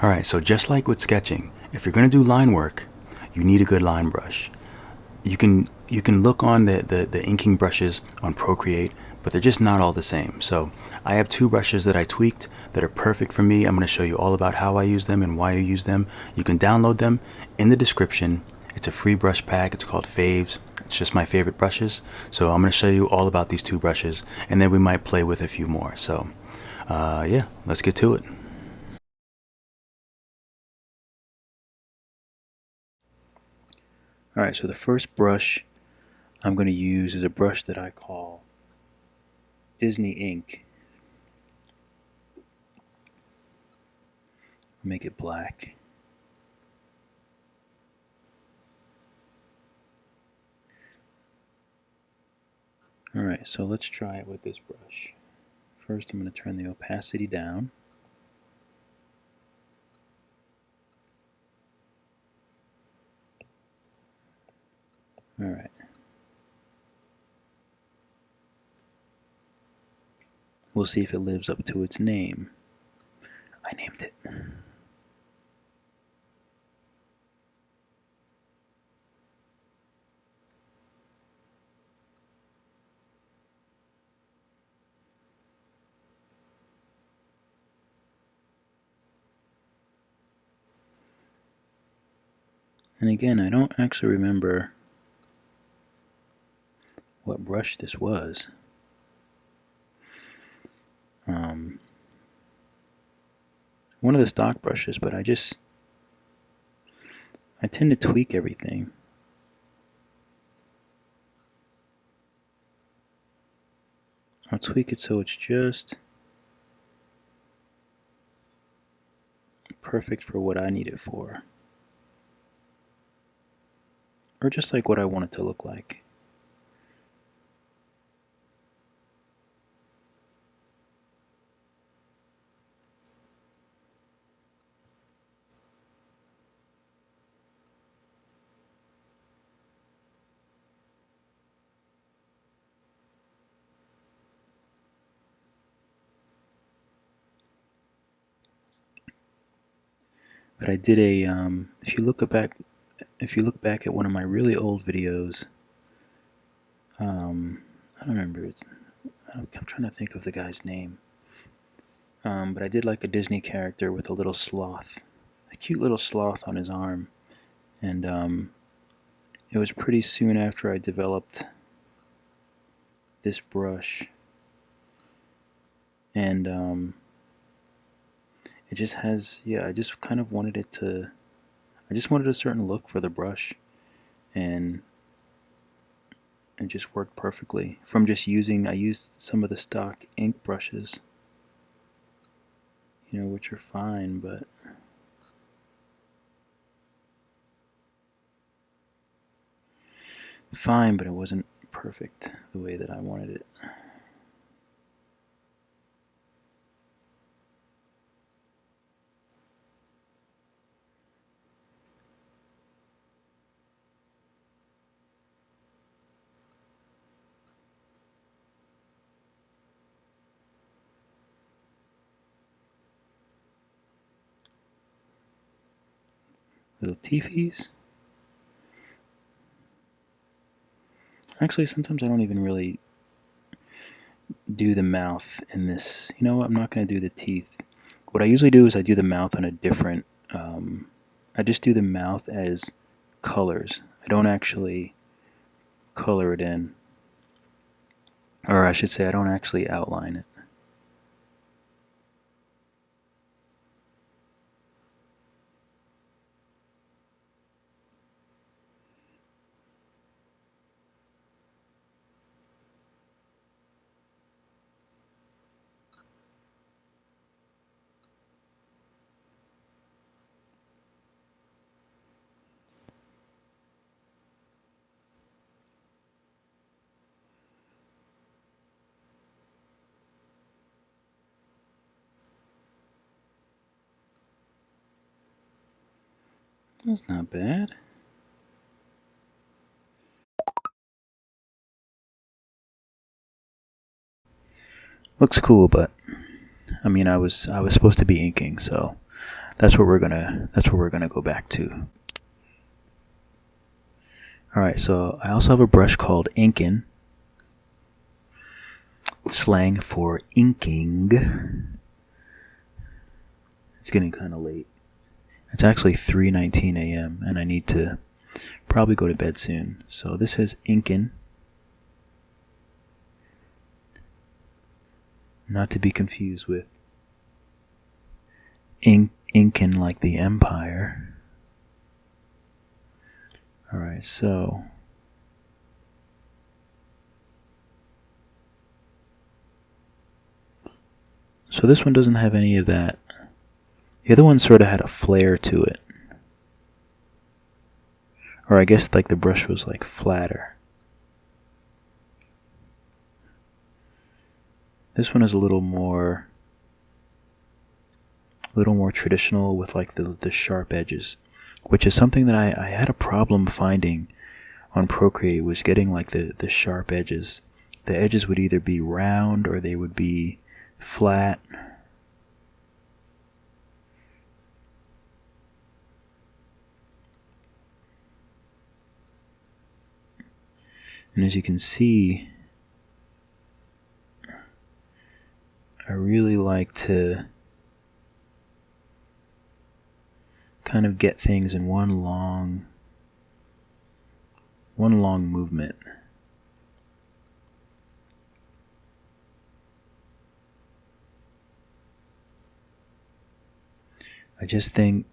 Alright, so just like with sketching, if you're going to do line work, you need a good line brush. You can look on the inking brushes on Procreate, but they're just not all the same. So I have two brushes that I tweaked that are perfect for me. I'm going to show you all about how I use them and why I use them. You can download them in the description. It's a free brush pack. It's called Faves. It's just my favorite brushes. So I'm going to show you all about these two brushes, and then we might play with a few more. So yeah, let's get to it. Alright, so the first brush I'm going to use is a brush that I call Disney Ink. Make it black. Alright, so let's try it with this brush. First I'm going to turn the opacity down. Alright. We'll see if it lives up to its name. I named it. And again, I don't actually remember what brush this was. One of the stock brushes, but I tend to tweak everything. I'll tweak it so it's just perfect for what I need it for. Or just like what I want it to look like. But I did a if you look back at one of my really old videos, I don't remember I'm trying to think of the guy's name. But I did like a Disney character with a little sloth, a cute little sloth on his arm, and it was pretty soon after I developed this brush, and it just has, yeah, I just kind of wanted it to, I just wanted a certain look for the brush, and it just worked perfectly. From just I used some of the stock ink brushes, which are fine, but it wasn't perfect the way that I wanted it. Little teefies. Actually, sometimes I don't even really do the mouth in this. You know what? I'm not going to do the teeth. What I usually do is I do the mouth on a different. I just do the mouth as colors. I don't actually color it in. Or I should say, I don't actually outline it. That's not bad. Looks cool, but I mean, I was supposed to be inking, so that's what we're gonna go back to. Alright, so I also have a brush called Incan, slang for inking. It's getting kind of late. It's actually 3:19 a.m. and I need to probably go to bed soon. So this is Incan, not to be confused with Incan like the empire. Alright, so this one doesn't have any of that. The other one sort of had a flare to it. Or I guess like the brush was like flatter. This one is a little more traditional with like the sharp edges, which is something that I had a problem finding on Procreate, was getting like the sharp edges. The edges would either be round or they would be flat. And as you can see, I really like to kind of get things in one long movement. I just think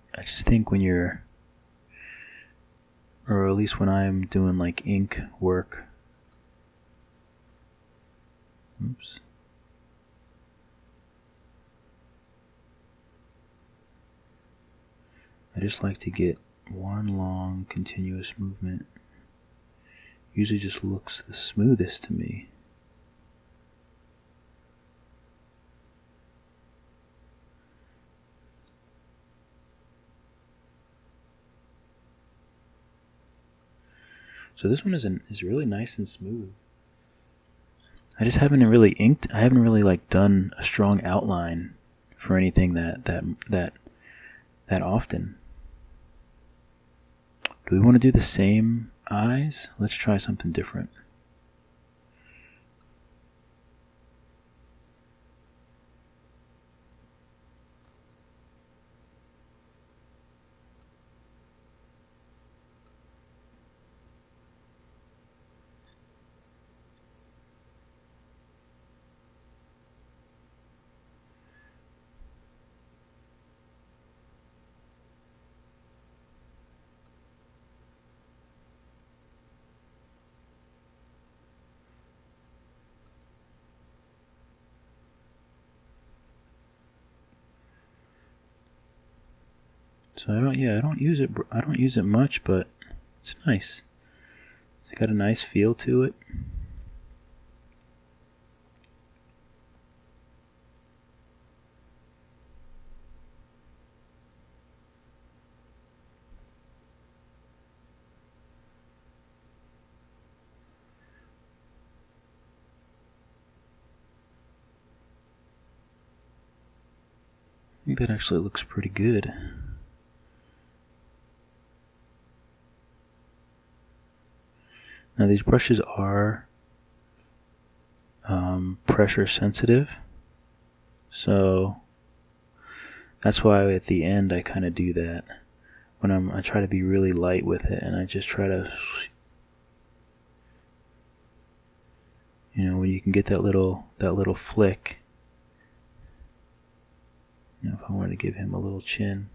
when you're, or at least when I'm doing like ink work, oops. I just like to get one long continuous movement. Usually just looks the smoothest to me. So this one is really nice and smooth. I just haven't really inked. I haven't really like done a strong outline for anything that often. Do we want to do the same eyes? Let's try something different. So I don't use it much, but it's nice. It's got a nice feel to it. I think that actually looks pretty good. Now these brushes are pressure sensitive, so that's why at the end I kind of do that. When I try to be really light with it, and I just try to, when you can get that little flick. If I wanted to give him a little chin.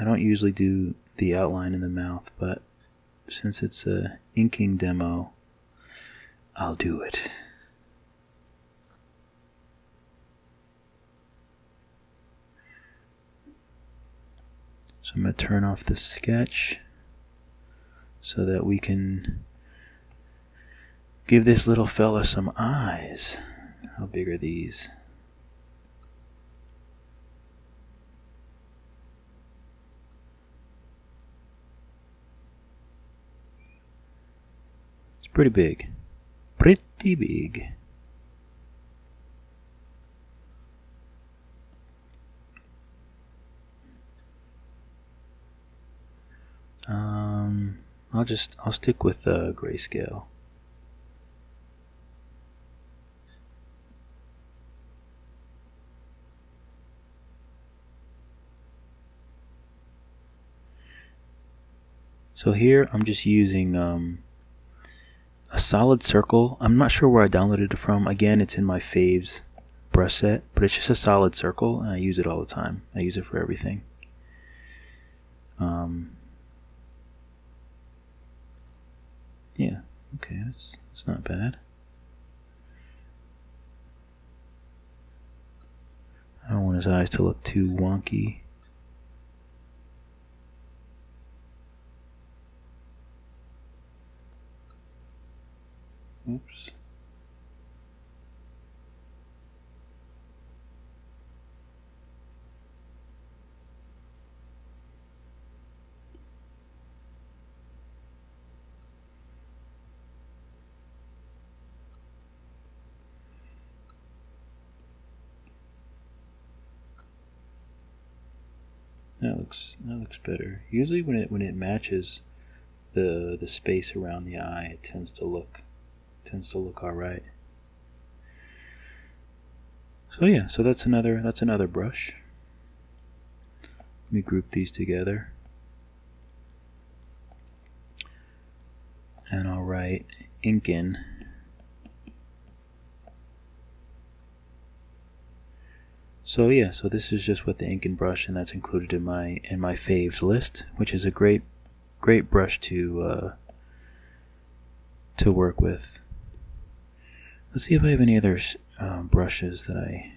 I don't usually do the outline in the mouth, but since it's a inking demo, I'll do it. So I'm going to turn off the sketch so that we can give this little fella some eyes. How big are these? pretty big. Pretty big. I'll stick with grayscale. So here I'm just using a solid circle. I'm not sure where I downloaded it from. Again, it's in my faves brush set, but it's just a solid circle, and I use it all the time. I use it for everything. Yeah, okay, that's not bad. I don't want his eyes to look too wonky. Oops. That looks better. Usually when it matches the space around the eye, it tends to look all right. So yeah, so that's another brush. Let me group these together, and I'll write Incan. So yeah, so this is just with the Incan brush, and that's included in my faves list, which is a great brush to work with. Let's see if I have any other brushes that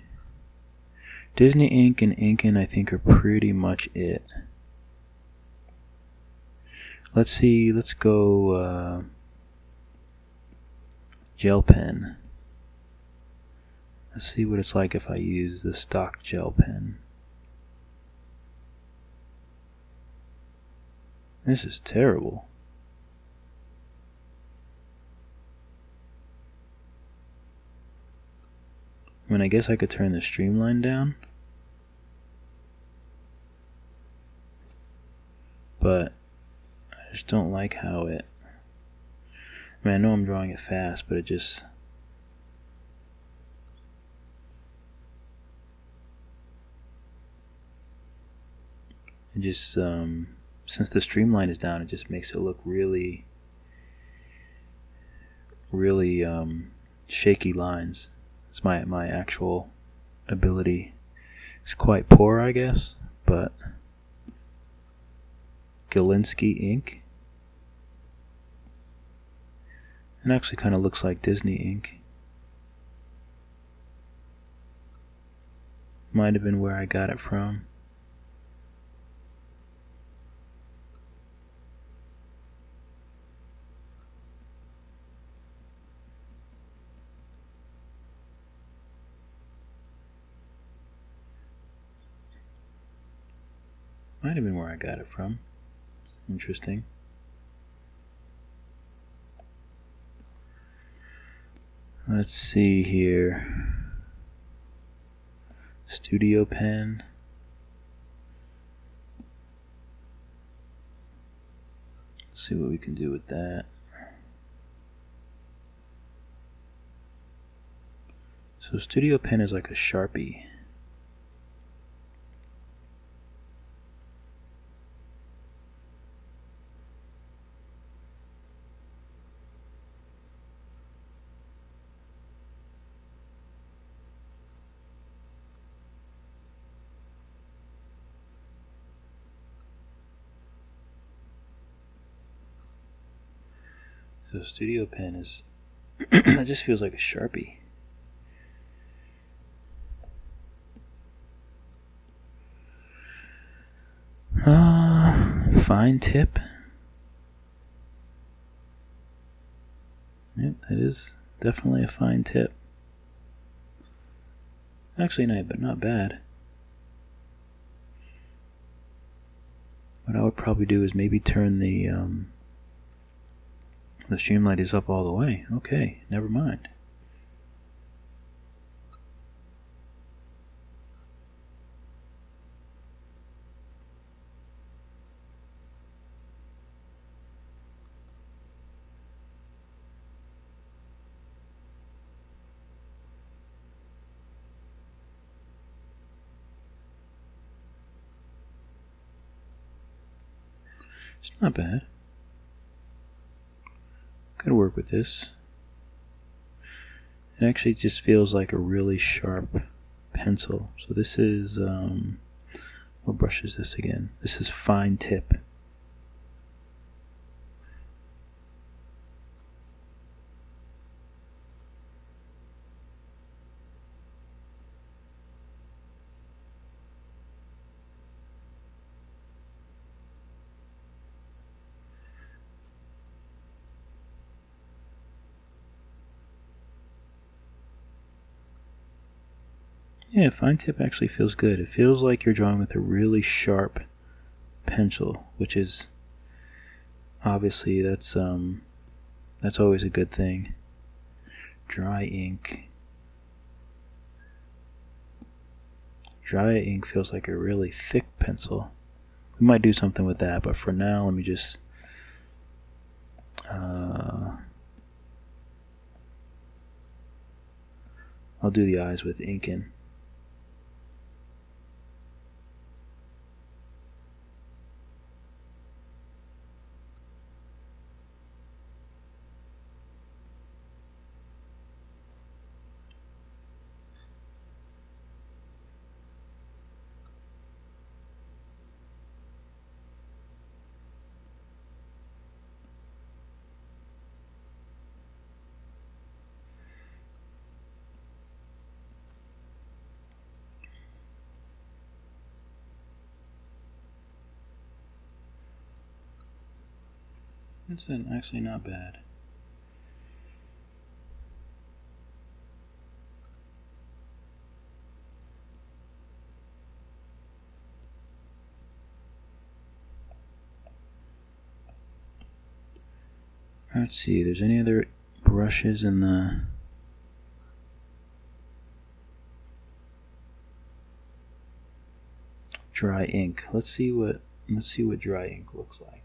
Disney ink and Incan, I think, are pretty much it. Let's see, let's go gel pen. Let's see what it's like if I use the stock gel pen. This is terrible. I mean, I guess I could turn the streamline down, but I just don't like how it... I mean, I know I'm drawing it fast, but it just... since the streamline is down, it just makes it look really shaky lines. It's my actual ability. It's quite poor, I guess, but Galinsky ink. It actually kind of looks like Disney ink. Might have been where I got it from. Might have been where I got it from. It's interesting. Let's see here. Studio pen. Let's see what we can do with that. So studio pen is like a Sharpie. So studio pen is, that just feels like a Sharpie. Fine tip. Yep, that is definitely a fine tip. Actually, not bad. What I would probably do is maybe turn the The Streamlight is up all the way. Okay, never mind. It's not bad. Could work with this. It actually just feels like a really sharp pencil. So this is, what brush is this again? This is Fine Tip. Yeah, Fine Tip actually feels good. It feels like you're drawing with a really sharp pencil, which is obviously that's always a good thing. Dry ink. Dry ink feels like a really thick pencil. We might do something with that, but for now, let me just I'll do the eyes with Incan. It's actually not bad. Let's see, there's any other brushes in the dry ink. Let's see what dry ink looks like.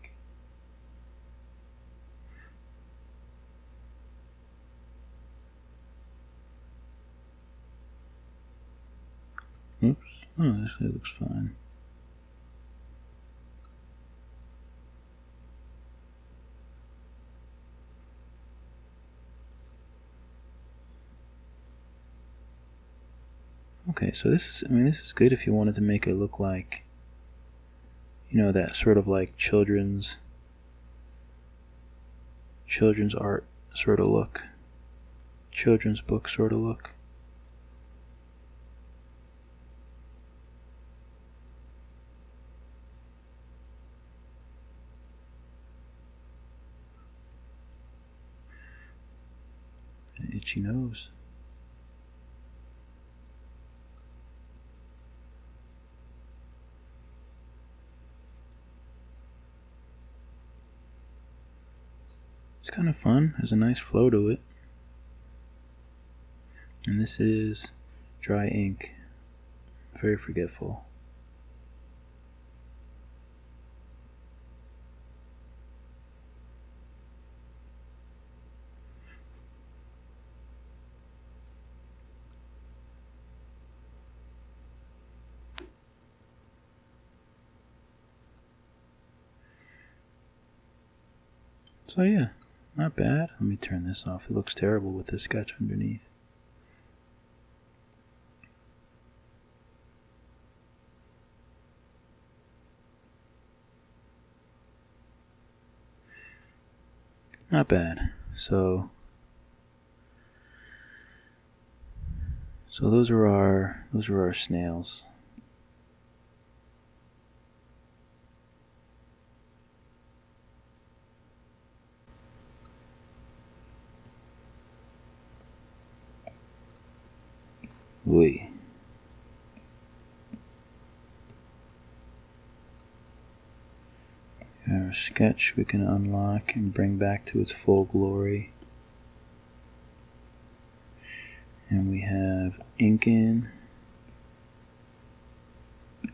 Oops. Oh, this looks fine. Okay, so this is good if you wanted to make it look like, that sort of like children's art sort of look. Children's book sort of look. An itchy nose. It's kind of fun. There's a nice flow to it. And this is dry ink. Very forgetful. So yeah, not bad. Let me turn this off. It looks terrible with this sketch underneath. Not bad. So those are our snails. Ooh. Our sketch we can unlock and bring back to its full glory. And we have Incan. If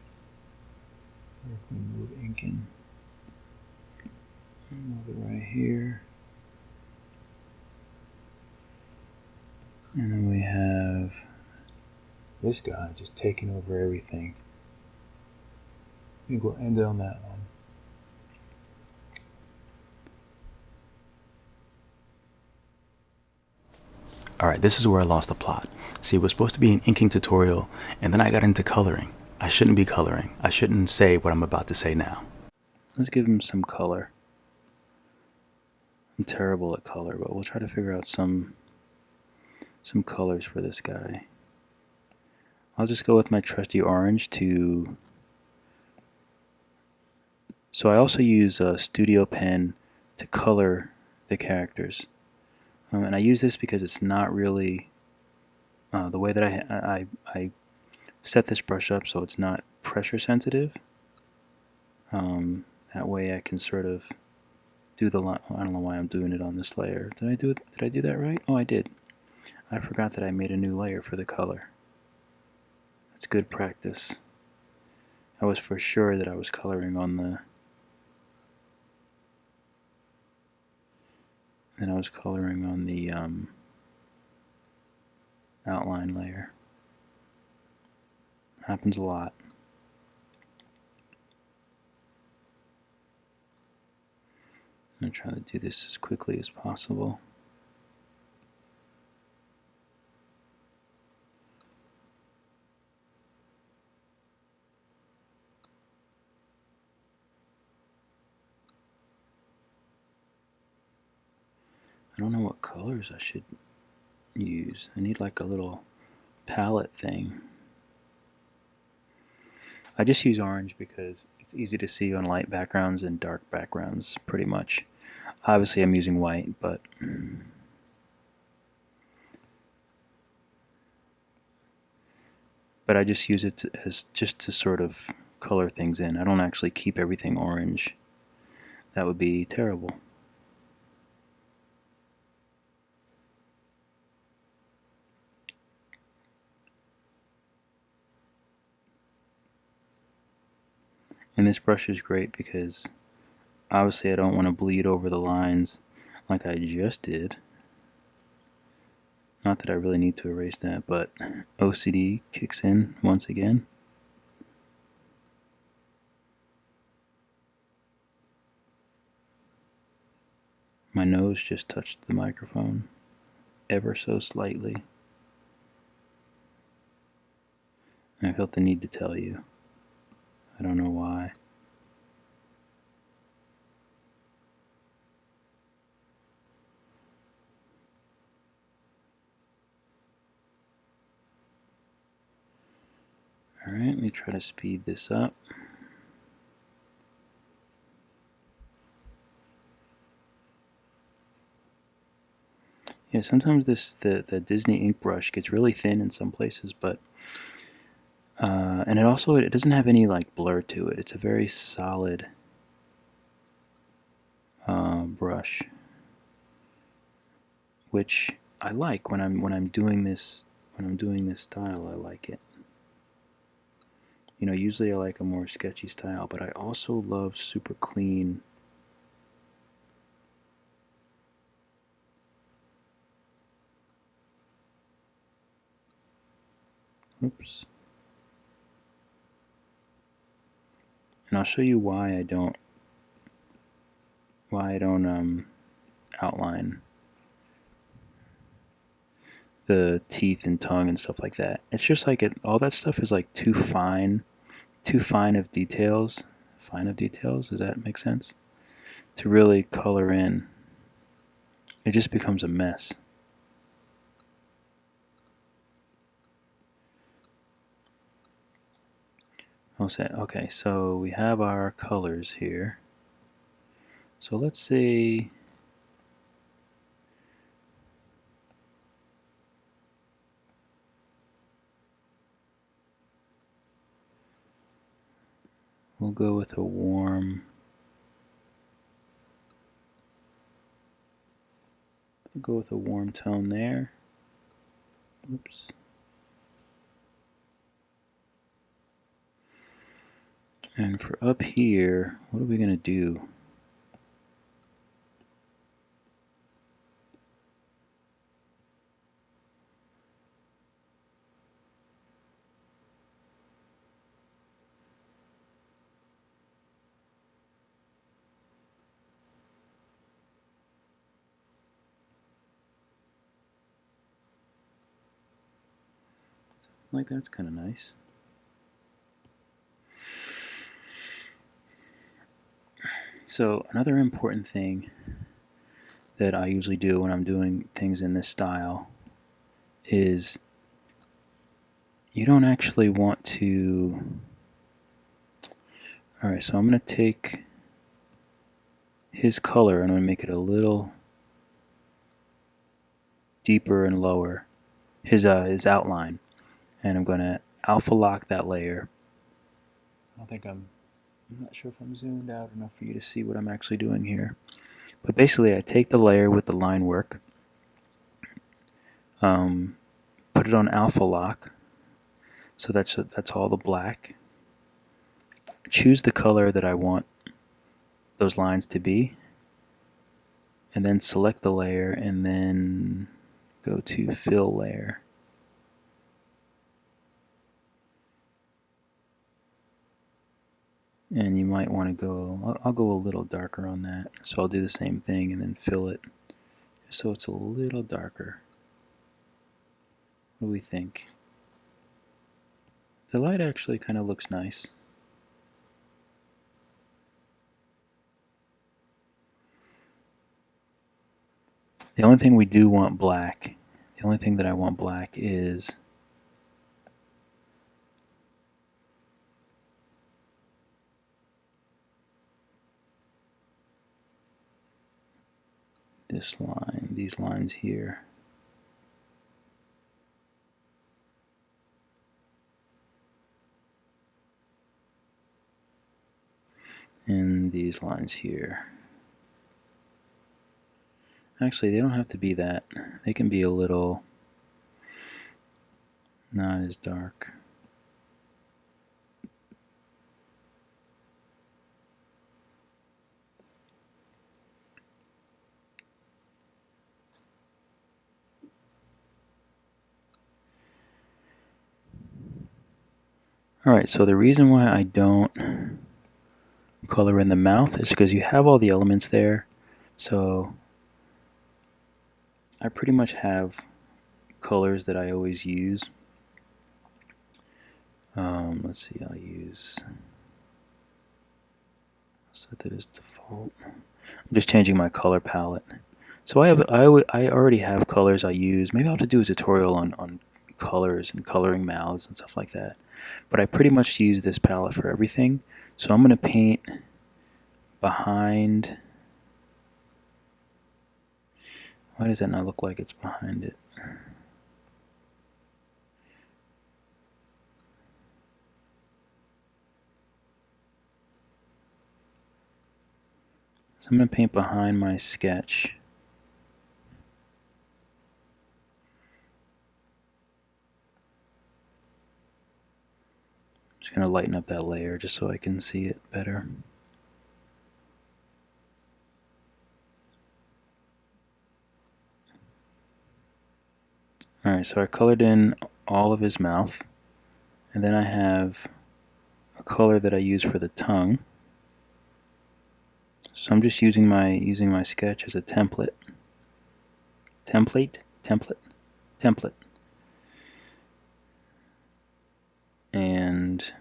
we move Incan, move it right here. And then we have this guy just taking over everything. I think we'll end on that one. Alright, this is where I lost the plot. See, it was supposed to be an inking tutorial, and then I got into coloring. I shouldn't be coloring. I shouldn't say what I'm about to say now. Let's give him some color. I'm terrible at color, but we'll try to figure out some colors for this guy. I'll just go with my trusty orange to... So I also use a studio pen to color the characters. And I use this because it's not really the way that I set this brush up so it's not pressure sensitive. That way I can sort of do the line. I don't know why I'm doing it on this layer. Did I do that right? Oh, I did. I forgot that I made a new layer for the color. That's good practice. I was for sure that I was coloring on the... And I was coloring on the outline layer. Happens a lot. I'm going to try to do this as quickly as possible. I don't know what colors I should use. I need like a little palette thing. I just use orange because it's easy to see on light backgrounds and dark backgrounds pretty much. Obviously I'm using white, but I just use it as just to sort of color things in. I don't actually keep everything orange. That would be terrible. And this brush is great because obviously I don't want to bleed over the lines like I just did. Not that I really need to erase that, but OCD kicks in once again. My nose just touched the microphone ever so slightly. I felt the need to tell you. I don't know why. Alright, let me try to speed this up. Yeah, sometimes the Disney ink brush gets really thin in some places, but and it doesn't have any like blur to it. It's a very solid brush, which I like when I'm doing this style. I like it. You know, usually I like a more sketchy style, but I also love super clean. Oops. And I'll show you why I don't outline the teeth and tongue and stuff like that. It's just like all that stuff is like too fine of details. Fine of details, does that make sense? To really color in. It just becomes a mess. Okay, so we have our colors here. So let's say we'll go with a warm I'll go with a warm tone there. Oops. And for up here, what are we going to do? Like that's kind of nice. So another important thing that I usually do when I'm doing things in this style is you don't actually want to... Alright, so I'm going to take his color and I'm going to make it a little deeper and lower, his outline. And I'm going to alpha lock that layer. I'm not sure if I'm zoomed out enough for you to see what I'm actually doing here. But basically I take the layer with the Linework, put it on alpha lock, so that's all the black. Choose the color that I want those lines to be, and then select the layer and then go to fill layer. And you might want to go, I'll go a little darker on that. So I'll do the same thing and then fill it so it's a little darker. What do we think? The light actually kind of looks nice. The only thing we do want black, the only thing that I want black is this line, these lines here. And these lines here. Actually, they don't have to be that. They can be a little not as dark. Alright, so the reason why I don't color in the mouth is because you have all the elements there. So I pretty much have colors that I always use. Let's see, I'll set that as default. I'm just changing my color palette. So I already have colors I use. Maybe I'll have to do a tutorial on colors and coloring mouths and stuff like that. But I pretty much use this palette for everything. So I'm going to paint behind. Why does that not look like it's behind it? So I'm going to paint behind my sketch. Just going to lighten up that layer just so I can see it better. Alright, so I colored in all of his mouth, and then I have a color that I use for the tongue. So I'm just using my sketch as a template. Template. And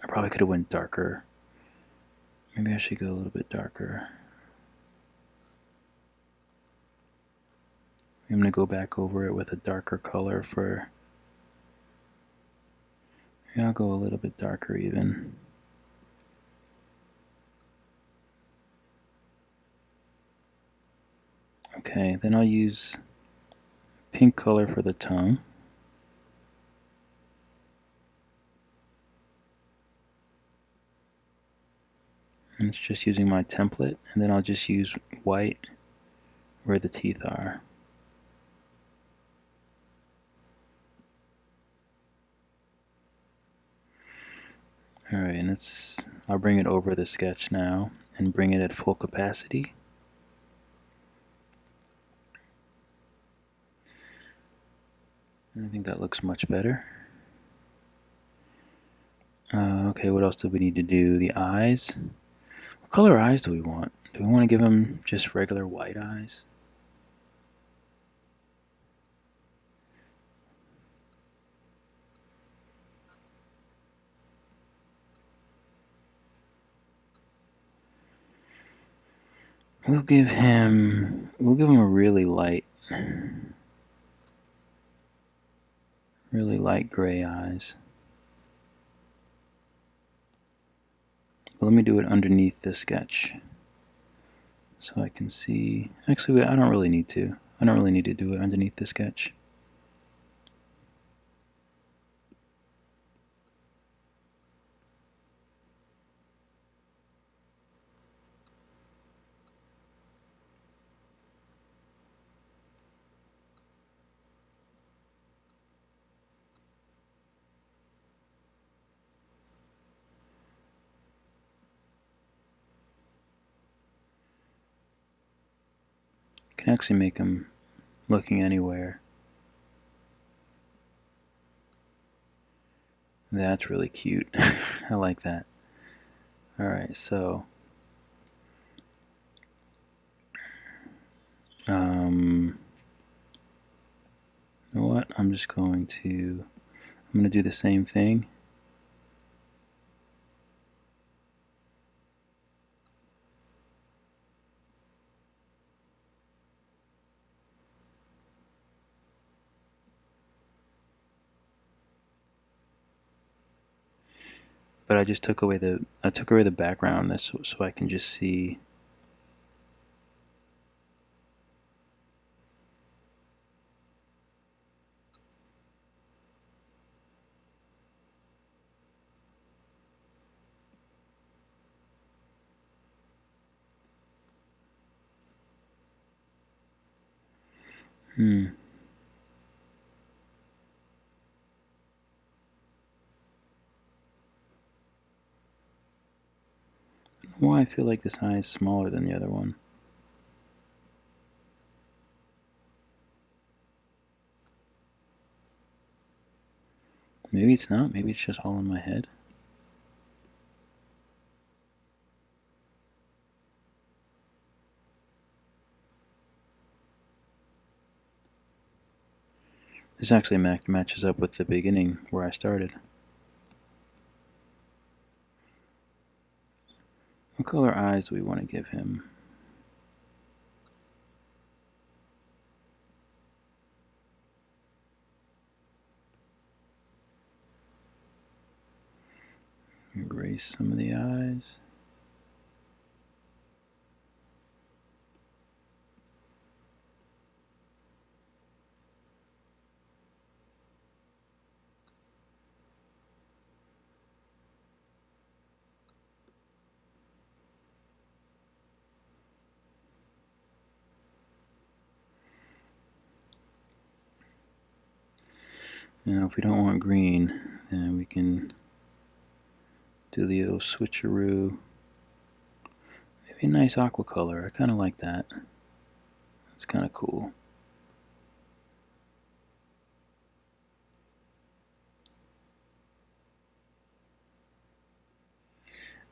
I probably could have went darker. Maybe I should go a little bit darker. I'm going to go back over it with a darker color for... Maybe I'll go a little bit darker even. Okay, then I'll use pink color for the tongue. And it's just using my template, and then I'll just use white where the teeth are. Alright, and I'll bring it over the sketch now and bring it at full capacity. And I think that looks much better. Okay, what else do we need to do? The eyes. What color eyes do we want? Do we want to give them just regular white eyes? We'll give him a really light gray eyes. But let me do it underneath the sketch so I can see. Actually, I don't really need to. I don't really need to do it underneath the sketch. Can actually make him looking anywhere. That's really cute. I like that. Alright, so you know what? I'm going to do the same thing. But I just took away the background so I can just see. Why I feel like this eye is smaller than the other one. Maybe it's not. Maybe it's just all in my head. This actually matches up with the beginning where I started. What color eyes do we want to give him? Erase some of the eyes. Now, if we don't want green, then we can do the old switcheroo. Maybe a nice aqua color. I kind of like that. That's kind of cool.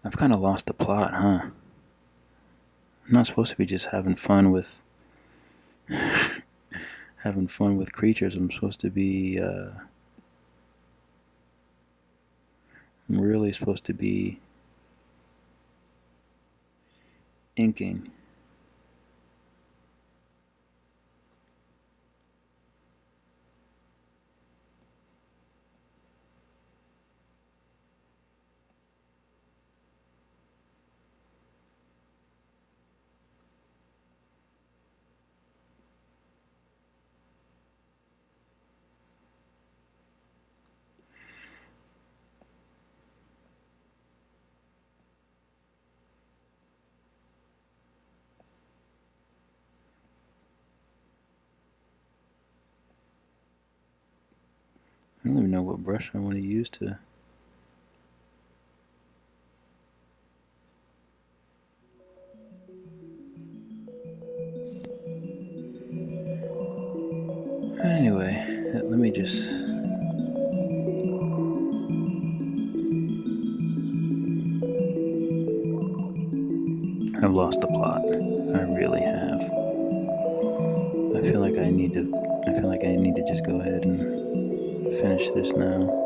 I've kind of lost the plot, huh? I'm not supposed to be just having fun with creatures. I'm supposed to be I'm really supposed to be inking. I don't even know what brush I want to use to... Anyway, let me just... I've lost the plot. I really have. I feel like I need to just go ahead and finish this now.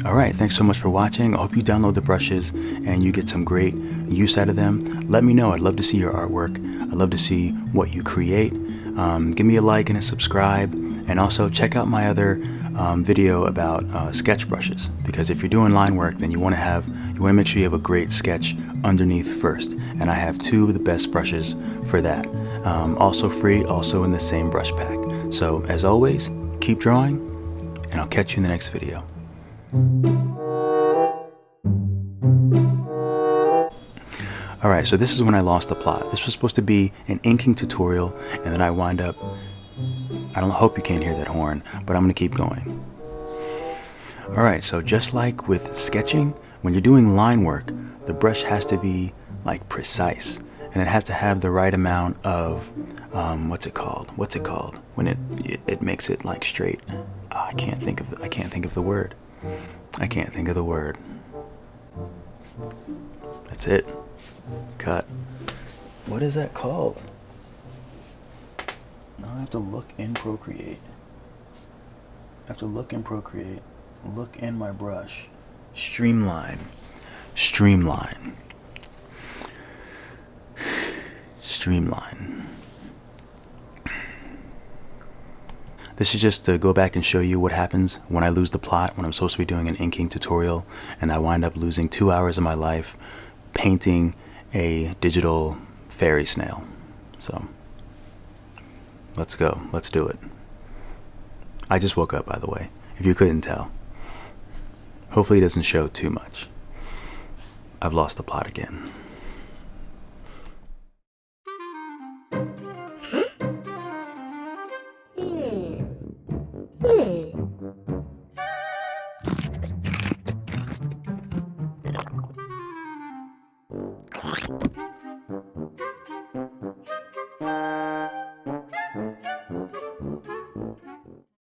Alright, thanks so much for watching. I hope you download the brushes and you get some great use out of them. Let me know. I'd love to see your artwork. I'd love to see what you create. Give me a like and a subscribe. And also check out my other video about sketch brushes. Because if you're doing line work, then you want to make sure you have a great sketch underneath first. And I have two of the best brushes for that. Also free, also in the same brush pack. So as always, keep drawing, and I'll catch you in the next video. Alright, so this is when I lost the plot. This was supposed to be an inking tutorial, and then I wind up... I hope you can't hear that horn, but I'm going to keep going. Alright, so just like with sketching, when you're doing line work, the brush has to be like precise, and it has to have the right amount of... what's it called? When it makes it like straight. I can't think of the word. That's it. Cut. What is that called? Now I have to look in Procreate. Look in my brush. Streamline. This is just to go back and show you what happens when I lose the plot, when I'm supposed to be doing an inking tutorial, and I wind up losing 2 hours of my life painting a digital fairy snail. So, let's go. Let's do it. I just woke up, by the way, if you couldn't tell. Hopefully it doesn't show too much. I've lost the plot again.